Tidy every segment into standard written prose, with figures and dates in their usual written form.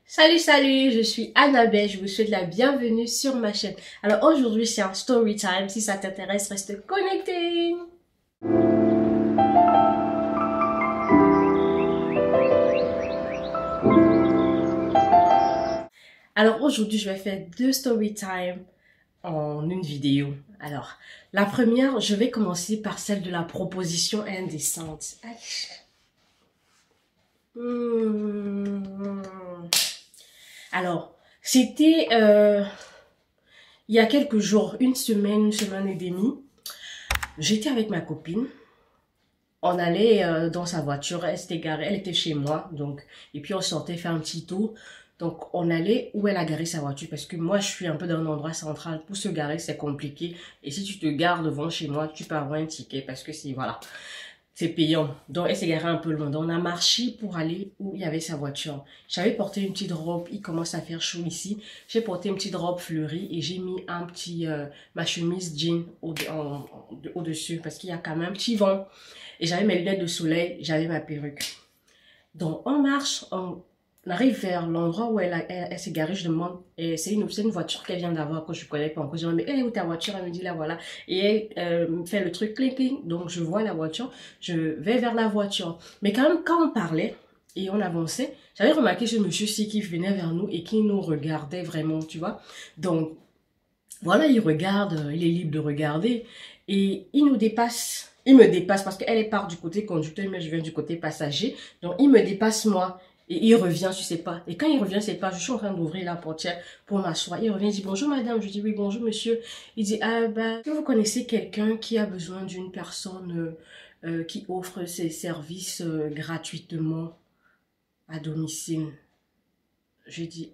Salut, salut, je suis Annabelle, je vous souhaite la bienvenue sur ma chaîne. Alors aujourd'hui c'est un story time, si ça t'intéresse, reste connecté. Alors aujourd'hui je vais faire deux story time en une vidéo. Alors, la première, je vais commencer par celle de la proposition indécente. Aïe. Alors, c'était il y a quelques jours, une semaine et demie. J'étais avec ma copine. On allait dans sa voiture, elle s'était garée, elle était chez moi, donc, et puis on sortait faire un petit tour. Donc, on allait où elle a garé sa voiture, parce que moi, je suis un peu dans un endroit central. Pour se garer, c'est compliqué. Et si tu te gares devant chez moi, tu peux avoir un ticket, parce que c'est, voilà, c'est payant. Donc, elle s'est garée un peu loin. Donc, on a marché pour aller où il y avait sa voiture. J'avais porté une petite robe, il commence à faire chaud ici. J'ai porté une petite robe fleurie et j'ai mis un petit, ma chemise jean au-dessus, parce qu'il y a quand même un petit vent. Et j'avais mes lunettes de soleil, j'avais ma perruque. Donc, on marche, on arrive vers l'endroit où elle s'est garée. Je demande, et c'est une voiture qu'elle vient d'avoir, que je ne connais pas encore. Je demande, mais elle est où ta voiture? Elle me dit, là, voilà. Et elle me fait le truc, clic, clic. Donc, je vois la voiture, je vais vers la voiture. Mais quand même, quand on parlait et on avançait, j'avais remarqué ce monsieur-ci qui venait vers nous et qui nous regardait vraiment, tu vois. Donc, voilà, il regarde, il est libre de regarder et il nous dépasse. Il me dépasse parce qu'elle est part du côté conducteur, mais je viens du côté passager. Donc, il me dépasse moi et il revient, je sais pas. Et quand il revient, c'est pas, je suis en train d'ouvrir la portière pour m'asseoir. Il revient, il dit bonjour madame. Je dis oui, bonjour monsieur. Il dit ah bah, est-ce que vous connaissez quelqu'un qui a besoin d'une personne qui offre ses services gratuitement à domicile? Je dis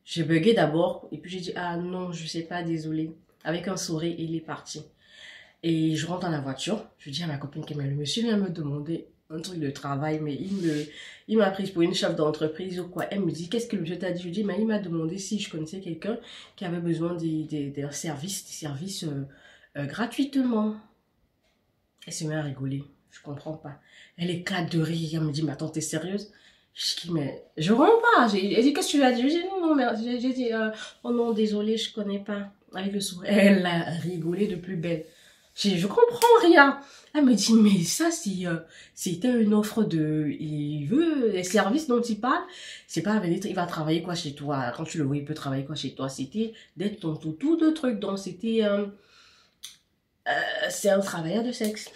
j'ai bugué d'abord et puis j'ai dit ah non, je sais pas, désolé. Avec un sourire, il est parti. Et je rentre dans la voiture, je dis à ma copine que le monsieur vient me demander un truc de travail, mais il m'a prise pour une chef d'entreprise ou quoi. Elle me dit, qu'est-ce que le monsieur t'a dit? Je dis, mais il m'a demandé si je connaissais quelqu'un qui avait besoin des services gratuitement. Elle se met à rigoler, je comprends pas. Elle éclate de rire, elle me dit, mais attends, t'es sérieuse? Je dis, mais je comprends pas. Elle dit, qu'est-ce que tu as dit? Je dis, non, non, mais j'ai dit, oh non, désolé, je connais pas. Avec le sourire, elle a rigolé de plus belle. Je comprends rien. Elle me dit, mais ça, si c'était une offre de... Il veut les services dont il parle, c'est pas avec il va travailler quoi chez toi. Quand tu le vois, il peut travailler quoi chez toi. C'était d'être ton toutou de trucs. Donc, c'était... c'est un travailleur de sexe.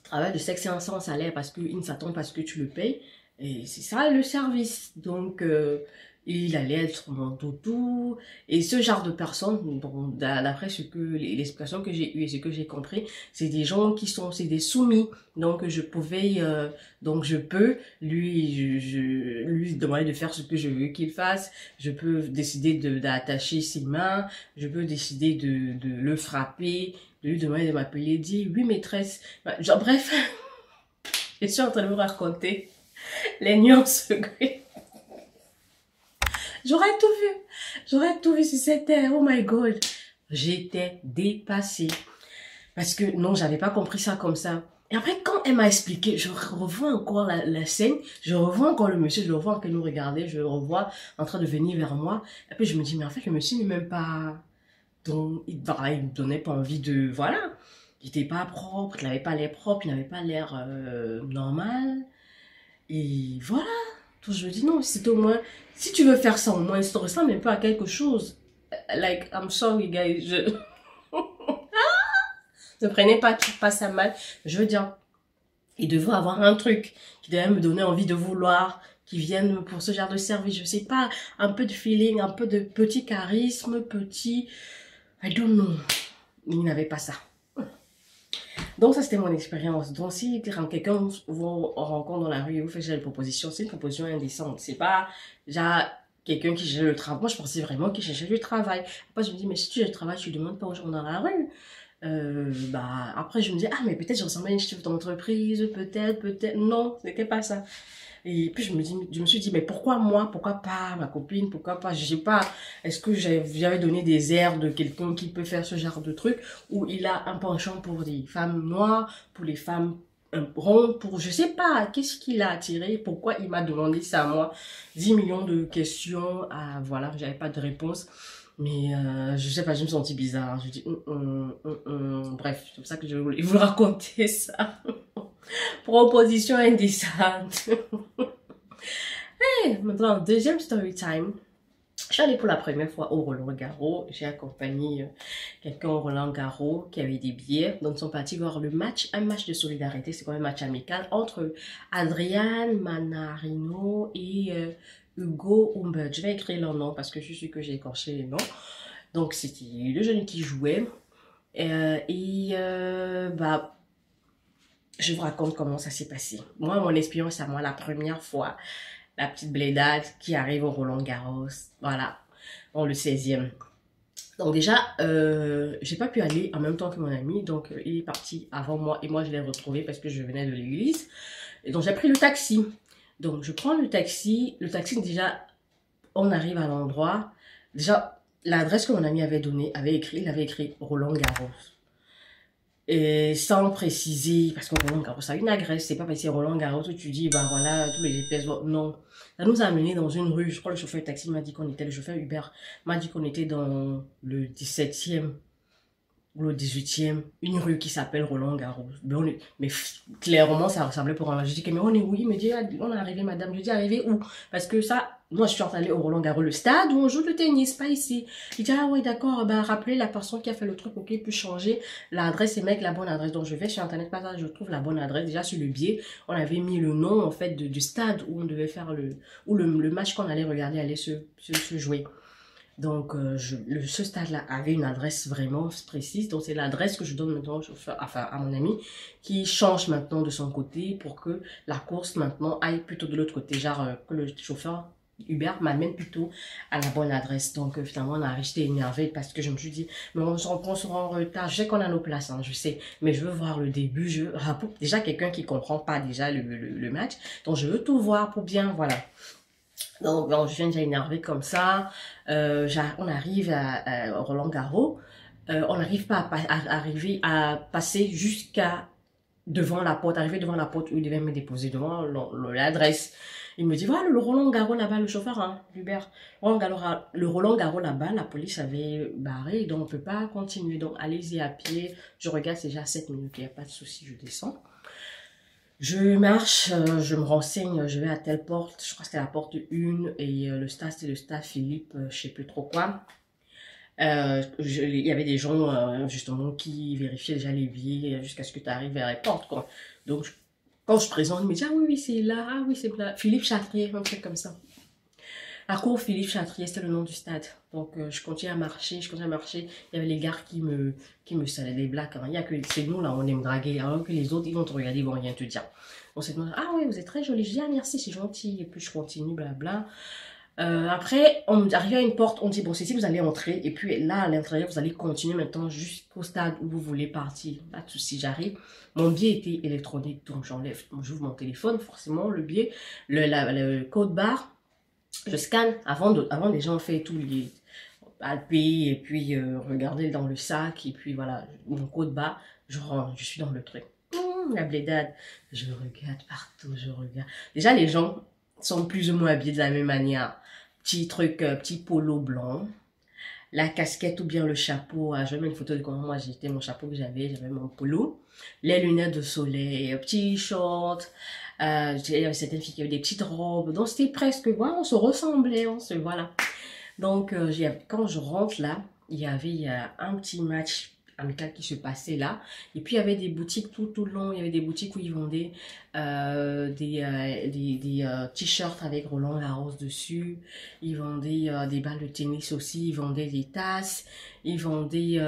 Travail de sexe, c'est sans salaire parce qu'il ne s'attend pas à ce que tu le payes. Et c'est ça le service. Donc, il allait être mon toutou. Et ce genre de personnes, bon, d'après ce que l'explication que j'ai eue et ce que j'ai compris, c'est des gens qui sont, c'est des soumis. Donc, je pouvais, donc je peux lui demander de faire ce que je veux qu'il fasse. Je peux décider d'attacher ses mains. Je peux décider de le frapper, de lui demander de m'appeler, dire oui maîtresse. Genre, bref, je suis en train de vous raconter les nuances. J'aurais tout vu sur cette terre, oh my god. J'étais dépassée. Parce que non, j'avais pas compris ça comme ça. Et après, quand elle m'a expliqué, je revois encore la scène, je revois encore le monsieur, je le revois qu'elle nous regardait, je le revois en train de venir vers moi. Et puis je me dis, mais en fait, le monsieur n'est même pas... Donc, il me donnait pas envie de... Voilà. Il était pas propre, il n'avait pas l'air propre, il n'avait pas l'air normal. Et voilà. Donc, je me dis, non, c'est au moins... Si tu veux faire ça, au moins, ça ressemble un peu à quelque chose. Like, I'm sorry, guys. Ne prenez pas ça mal. Je veux dire, il devrait avoir un truc qui devrait me donner envie de vouloir, qui vienne pour ce genre de service. Je sais pas, un peu de feeling, un peu de petit charisme, petit... I don't know. Il n'avait pas ça. Donc ça c'était mon expérience. Donc si quelqu'un vous rencontre dans la rue et vous fait une proposition, c'est une proposition indécente. C'est pas genre quelqu'un qui cherche le travail. Moi je pensais vraiment qu'il cherchait du travail. Après je me dis mais si tu cherches le travail, tu demandes pas aux gens dans la rue. Bah après je me dis ah mais peut-être je ressemble à une chef d'entreprise, peut-être non, ce n'était pas ça. Et puis je me suis dit mais pourquoi moi, pourquoi pas ma copine, pourquoi pas, je sais pas, est-ce que j'avais donné des airs de quelqu'un qui peut faire ce genre de truc, ou il a un penchant pour les femmes noires, pour les femmes un rond pour, je sais pas, qu'est-ce qu'il a attiré, pourquoi il m'a demandé ça à moi, 10 millions de questions, ah voilà, j'avais pas de réponse, mais je sais pas, je me sentis bizarre, je dis, bref, c'est pour ça que je voulais vous raconter ça, proposition indécente. Hey, maintenant, deuxième story time. Je suis allée pour la première fois au Roland-Garros. J'ai accompagné quelqu'un au Roland-Garros qui avait des billets. Donc, ils sont partis voir le match, un match de solidarité. C'est quand même un match amical entre Adrian Manarino et Hugo Humbert. Je vais écrire leur nom parce que je suis sûre que j'ai écorché les noms. Donc, c'était le jeune qui jouait. Bah, je vous raconte comment ça s'est passé. Moi, mon expérience à moi, la première fois, la petite blédade qui arrive au Roland-Garros, voilà, dans le 16e. Donc déjà, j'ai pas pu aller en même temps que mon ami, donc il est parti avant moi et moi je l'ai retrouvé parce que je venais de l'église. Et donc j'ai pris le taxi. Donc je prends le taxi déjà, on arrive à l'endroit. Déjà, l'adresse que mon ami avait donnée, il avait écrit Roland-Garros. Et sans préciser, parce que Roland Garros a une agresse, c'est pas parce que c'est Roland Garros où tu dis, bah voilà, tous les GPS, non. Ça nous a amené dans une rue, je crois le chauffeur de taxi m'a dit qu'on était, le chauffeur Uber m'a dit qu'on était dans le 17e ou le 18e, une rue qui s'appelle Roland Garros. Mais clairement, ça ressemblait pour un. Je dis que mais on est où? Il me dit, ah, on est arrivé, madame. Je dis, arrivé où? Parce que ça, moi, je suis allée au Roland Garros, le stade où on joue le tennis, pas ici. Il dit, ah oui, d'accord, bah, rappelez la personne qui a fait le truc, ok, peut changer l'adresse et mettre la bonne adresse. Donc, je vais sur Internet, pas ça, je trouve la bonne adresse. Déjà, sur le billet, on avait mis le nom, en fait, du stade où on devait faire où le match qu'on allait regarder allait se jouer. Donc, ce stade-là avait une adresse vraiment précise. Donc, c'est l'adresse que je donne maintenant au chauffeur, enfin, à mon ami, qui change maintenant de son côté pour que la course maintenant aille plutôt de l'autre côté. Genre, que le chauffeur Uber m'amène plutôt à la bonne adresse. Donc, finalement, on a resté énervé parce que je me suis dit, mais on sera en retard. Je sais qu'on a nos places, hein, je sais. Mais je veux voir le début. Déjà, quelqu'un qui comprend pas déjà le match. Donc, je veux tout voir pour bien, voilà. Donc, bon, je viens déjà énervé comme ça. On arrive à Roland Garros. On n'arrive pas arriver à passer jusqu'à devant la porte. Arriver devant la porte où il devait me déposer devant l'adresse. Il me dit, voilà, le Roland Garros là-bas, le chauffeur, hein, Hubert. Le Roland Garros là-bas, la police avait barré, donc on ne peut pas continuer. Donc, allez-y à pied. Je regarde, c'est déjà 7 minutes, il n'y a pas de souci, je descends. Je marche, je me renseigne, je vais à telle porte, je crois que c'était la porte 1 et le stade, c'était le stade Philippe, je sais plus trop quoi. Il y avait des gens justement qui vérifiaient déjà les billets jusqu'à ce que tu arrives vers la porte, quoi. Donc, quand je présente, ils me disent, ah oui, oui, c'est là, ah oui, c'est là, Philippe Chatrier, un truc comme ça. La cour Philippe Chatrier, c'était le nom du stade. Donc, je continue à marcher, Il y avait les gars qui me salaient des blagues. Hein. Il y a que c'est nous, là, on aime draguer. Alors que les autres, ils vont te regarder, ils vont rien te dire. On s'est demandé, ah oui, vous êtes très jolie. Je dis, ah merci, c'est gentil. Et puis, je continue, blabla. Après, on arrive à une porte, on dit, bon, c'est ici, vous allez entrer. Et puis, là, à l'intérieur, vous allez continuer maintenant jusqu'au stade où vous voulez partir. Pas de souci, j'arrive. Mon billet était électronique, donc j'ouvre mon téléphone, forcément, le billet, le code barre. Je scanne avant les gens fait tout les palper et puis regarder dans le sac et puis voilà mon code bas, je rentre, je suis dans le truc. La blédade, je regarde partout, je regarde. Déjà les gens sont plus ou moins habillés de la même manière. Petit truc, petit polo blanc, la casquette ou bien le chapeau. Je vais mettre une photo de comment moi j'étais, mon chapeau que j'avais mon polo, les lunettes de soleil, petit short. Il y avait certaines filles qui avaient des petites robes, donc c'était presque, voilà, on se ressemblait, voilà. Donc, quand je rentre là, il y avait un petit match amical qui se passait là, et puis il y avait des boutiques tout le long, il y avait des boutiques où ils vendaient des t-shirts avec Roland Garros dessus, ils vendaient des balles de tennis aussi, ils vendaient des tasses, ils vendaient...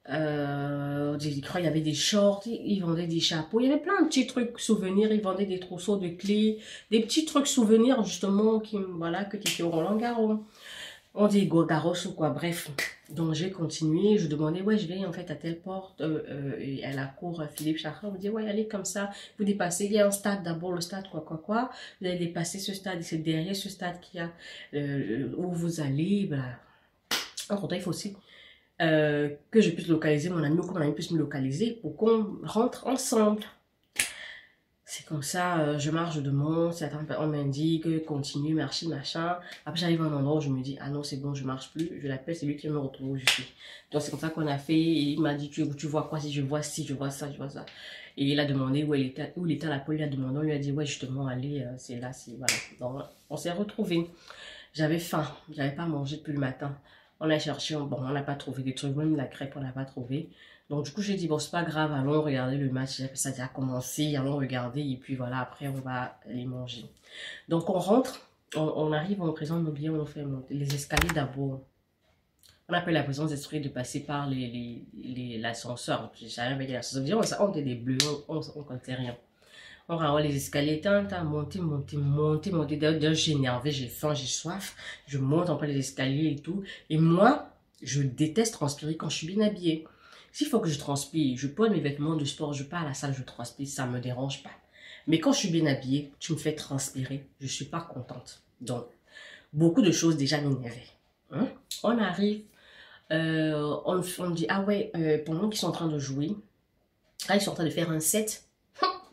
je crois il y avait des shorts, ils vendaient des chapeaux, il y avait plein de petits trucs souvenirs, ils vendaient des trousseaux de clés, des petits trucs souvenirs justement qui voilà que tu étais au Roland Garros. On dit Garros ou quoi, bref. Donc j'ai continué, je demandais ouais je vais en fait à telle porte et à la cour Philippe Chatrier, on me dit ouais allez comme ça, vous dépassez, il y a un stade d'abord, le stade quoi, vous allez dépasser ce stade et c'est derrière ce stade qu'il y a où vous allez, bah en tout cas il faut aussi que je puisse localiser mon ami ou que mon ami puisse me localiser pour qu'on rentre ensemble. C'est comme ça, je marche, je demande, on m'indique, continue, merci, machin. Après, j'arrive à un endroit où je me dis, ah non, c'est bon, je marche plus. Je l'appelle, c'est lui qui me retrouve où je suis. Donc, c'est comme ça qu'on a fait. Et il m'a dit, tu vois quoi, si je vois ci, je vois ça, je vois ça. Et il a demandé où il était à la pole, il a demandé, on lui a dit, ouais, justement, allez, c'est là, c'est, voilà. Donc, on s'est retrouvés. J'avais faim, j'avais pas mangé depuis le matin. On a cherché, bon, on n'a pas trouvé des trucs, même la crêpe, on n'a pas trouvé. Donc, du coup, j'ai dit, bon, c'est pas grave, allons regarder le match. Ça a déjà commencé, allons regarder. Et puis voilà, après, on va les manger. Donc, on rentre, on arrive, on présente nos billets, on fait monter les escaliers d'abord. On appelle la présence d'esprit de passer par l'ascenseur. J'arrive avec l'ascenseur. On était des bleus, on comptait rien. On renvoie les escaliers, monter. D'ailleurs, j'ai énervé, j'ai faim, j'ai soif. Je monte en bas les escaliers et tout. Et moi, je déteste transpirer quand je suis bien habillée. S'il faut que je transpire, je prends mes vêtements de sport, je pars à la salle, je transpire, ça ne me dérange pas. Mais quand je suis bien habillée, tu me fais transpirer, je ne suis pas contente. Donc, beaucoup de choses déjà m'énervaient. Hein? On arrive, on me dit, ah ouais, pendant qu'ils sont en train de jouer, là, ils sont en train de faire un set.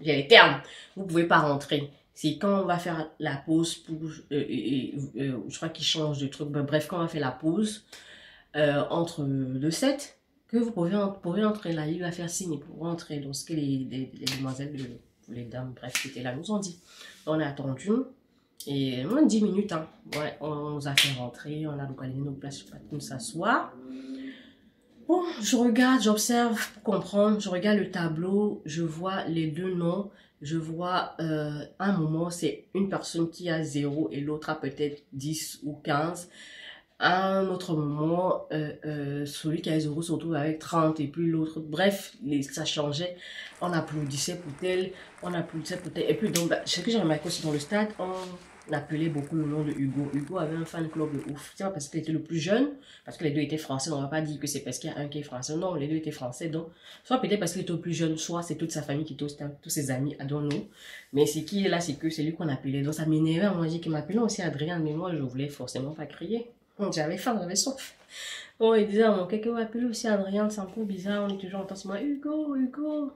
J'ai les termes. Vous pouvez pas rentrer. C'est quand on va faire la pause pour, je crois qu'ils changent de truc. Bref, quand on va faire la pause entre le set, que vous pouvez entrer là. Il va faire signe pour rentrer. Donc, ce que les demoiselles, les dames, bref, qui étaient là, nous ont dit. On a attendu. Et moins de 10 minutes, hein. Ouais, on nous a fait rentrer. On a localisé nos places pour s'asseoir. Bon, je regarde, j'observe pour comprendre, je regarde le tableau, je vois les deux noms, je vois un moment, c'est une personne qui a 0 et l'autre a peut-être 10 ou 15. À un autre moment, celui qui a 0 se retrouve avec 30 et puis l'autre, bref, ça changeait. On applaudissait pour tel, on applaudissait pour tel. Et puis, donc, ce que j'ai remarqué aussi dans le stade, on appelait beaucoup le nom de Hugo. Hugo avait un fan club de ouf. C'est pas parce qu'il était le plus jeune, parce que les deux étaient français. On ne va pas dire que c'est parce qu'il y a un qui est français. Non, les deux étaient français. Donc, soit peut-être parce qu'il était le plus jeune, soit c'est toute sa famille qui était tous ses amis, I don't know. Mais c'est qui est là, c'est que c'est lui qu'on appelait. Donc, ça m'énervait. Moi, j'ai qu'il m'appelait aussi Adrien, mais moi, je voulais forcément pas crier. J'avais faim, j'avais soif. Bon, il disait, mon quelqu'un va appeler aussi Adrien, c'est un peu bizarre. On est toujours en temps, moi, Hugo, Hugo.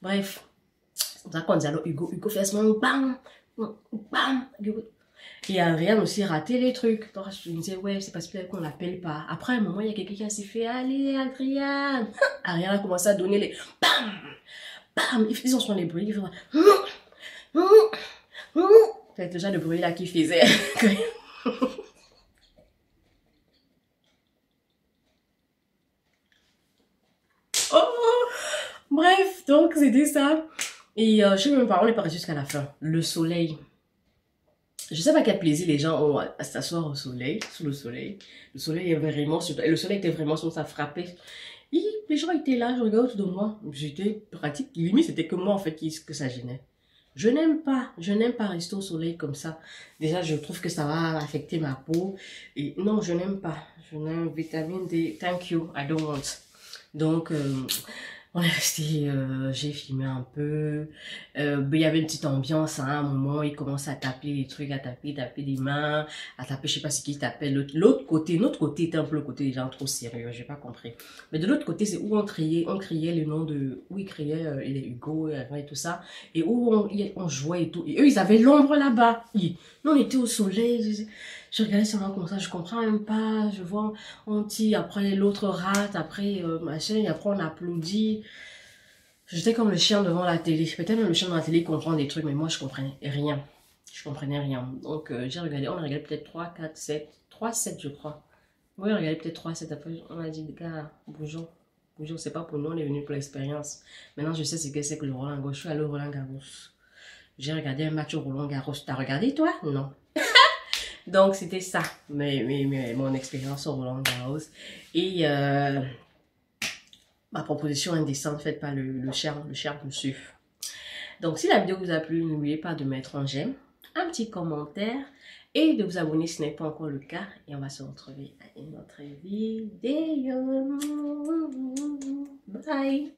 Bref, c'est comme ça qu'on disait, alors Hugo, Hugo fait ce moment, bam, bam, et Adrien aussi raté les trucs. Donc, je me disais, ouais, c'est parce qu'on l'appelle pas. Après, à un moment, il y a quelqu'un qui a s'est fait, allez, Adrien. Adrien a commencé à donner les bam, bam. Ils ont les bruits, ils faisaient, c'est déjà le bruit là qu'il faisait. Oh, bref, donc c'était ça. Et je sais même pas, on est pas jusqu'à la fin. Le soleil. Je sais pas quel plaisir les gens ont à s'asseoir au soleil, sous le soleil. Le soleil est vraiment sur, et le soleil était vraiment sur, ça frappait. Et les gens étaient là, je regardais autour de moi. J'étais pratique, limite c'était que moi en fait que ça gênait. Je n'aime pas rester au soleil comme ça. Déjà, je trouve que ça va affecter ma peau. Et non, je n'aime pas. Je n'aime vitamine D. Thank you, I don't want. Donc, on est resté, j'ai filmé un peu. Il y avait une petite ambiance, hein, à un moment, il commence à taper les trucs, à taper des mains, à taper, je sais pas ce qu'il tapait. L'autre côté, notre côté était un peu le côté des gens trop sérieux, j'ai pas compris. Mais de l'autre côté, c'est où on criait le nom de, où ils criaient les Hugo et tout ça, et où on jouait et tout. Et eux, ils avaient l'ombre là-bas. Nous, on était au soleil. Je regardais seulement comme ça, je comprends même pas, je vois, on tire, après l'autre rate, après machin, et après on applaudit. J'étais comme le chien devant la télé. Peut-être même le chien devant la télé comprend des trucs, mais moi je comprenais rien. Je comprenais rien. Donc j'ai regardé, on a regardé peut-être 3, 4, 7, 3, 7 je crois. Oui, on a regardé peut-être 3, 7, après on a dit, gars, bonjour. Bonjour, c'est pas pour nous, on est venu pour l'expérience. Maintenant je sais ce que c'est que le Roland Garros. Je suis allée au Roland Garros. J'ai regardé un match au Roland Garros. T'as regardé toi? Non. Donc, c'était ça, mais mon expérience au Roland Garros. Et ma proposition indécente faite par le cher monsieur. Donc, si la vidéo vous a plu, n'oubliez pas de mettre un j'aime, un petit commentaire et de vous abonner si ce n'est pas encore le cas. Et on va se retrouver à une autre vidéo. Bye!